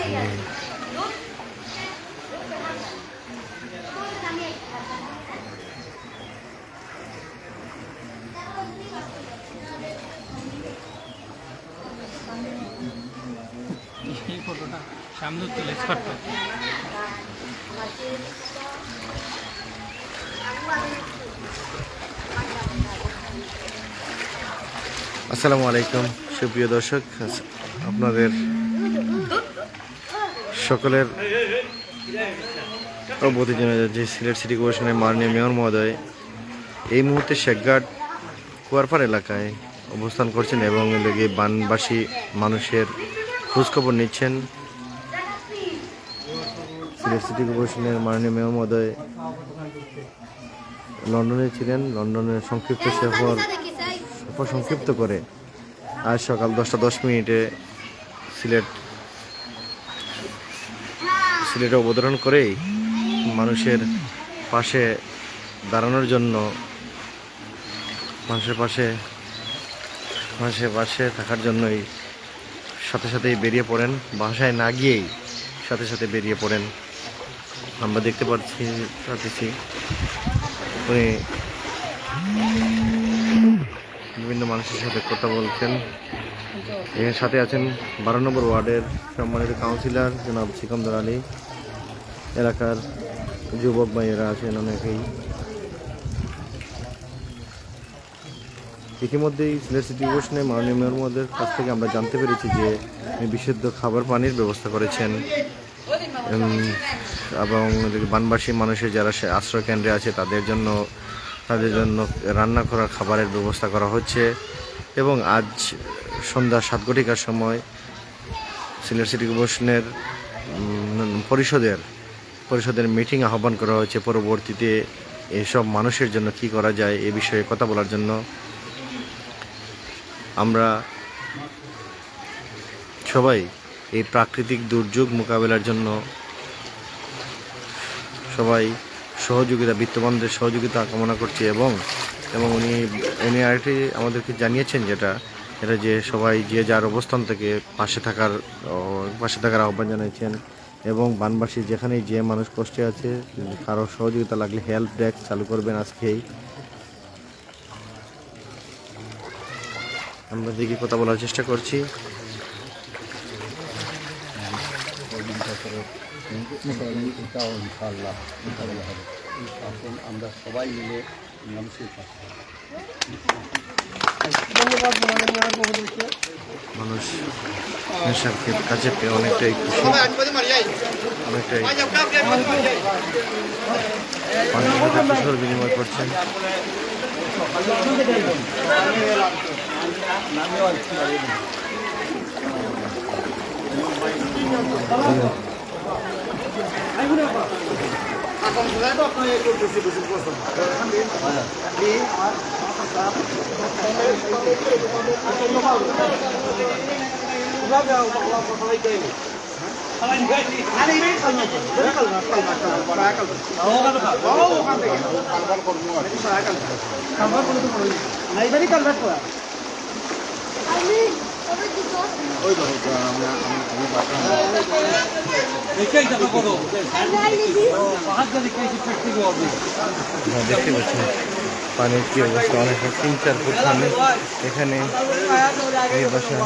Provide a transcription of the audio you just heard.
এই ফটোটা সামনে তুলে ছোট্ট। আসসালামু আলাইকুম সুপ্রিয় দর্শক, আপনাদের সকলের অবগতি জানা যাচ্ছে সিলেট সিটি কর্পোরেশনের মাননীয় মেয়র মহোদয় এই মুহূর্তে শেখঘাট কুয়ারপাড় এলাকায় অবস্থান করছেন এবং এদিকে বানবাসী মানুষের খোঁজখবর নিচ্ছেন। সিলেট সিটি কর্পোরেশনের মাননীয় মেয়র মহোদয় লন্ডনে ছিলেন। লন্ডনের সংক্ষিপ্ত সফর সংক্ষিপ্ত করে আজ সকাল 10টা 10 মিনিটে সিলেটে অবতরণ করেই মানুষের পাশে দাঁড়ানোর জন্য, মানুষের পাশে থাকার জন্যই সাথেই বেরিয়ে পড়েন। বাসায় না গিয়েই সাথে বেরিয়ে পড়েন। আমরা দেখতে পাচ্ছি উনি বিভিন্ন মানুষের সাথে কথা বলছেন। এর সাথে আছেন 12 নম্বর ওয়ার্ডের সম্মানিত কাউন্সিলর জনাব সিকান্দার আলী, এলাকার যুবক ভাইয়েরা আছেন অনেকেই। ইতিমধ্যেই সিলেট সিটি কর্পোরেশনের মাননীয় মেয়র মহোদয়ের কাছ থেকে আমরা জানতে পেরেছি যে বিশুদ্ধ খাবার পানির ব্যবস্থা করেছেন এবং বানবাসী মানুষের যারা আশ্রয় কেন্দ্রে আছে তাদের জন্য রান্না করার খাবারের ব্যবস্থা করা হচ্ছে। এবং আজ সন্ধ্যা 7 ঘটিকার সময় সিলেট সিটি কর্পোরেশনের পরিষদের মিটিং আহ্বান করা হয়েছে। পরবর্তীতে এইসব মানুষের জন্য কি করা যায় এ বিষয়ে কথা বলার জন্য আমরা সবাই এই প্রাকৃতিক দুর্যোগ মোকাবেলার জন্য সবাই বিত্তবানদের সহযোগিতা কামনা করছি। এবং উনি আরেকটি আমাদেরকে জানিয়েছেন এটা যে সবাই যে যার অবস্থান থেকে পাশে থাকার আহ্বান জানিয়েছেন। এবং বানবাসী যেখানেই যে মানুষ কষ্টে আছে কারো সহযোগিতা লাগলে হেল্প ডেস্ক চালু করবেন আজকেই। আমরা দিকে কথা বলার চেষ্টা করছি। আমরা সবাই মিলে মানুষের পাশে। মানুষ নেশার কাছে পেয়ে অনেকটাই খুশি, অনেকটাই কিশোর বিনিময় করছেন। দেখতে পাচ্ছেন পানির কি অবস্থা, অনেক 3-4 ফুট পানি এখানে এই বাসা।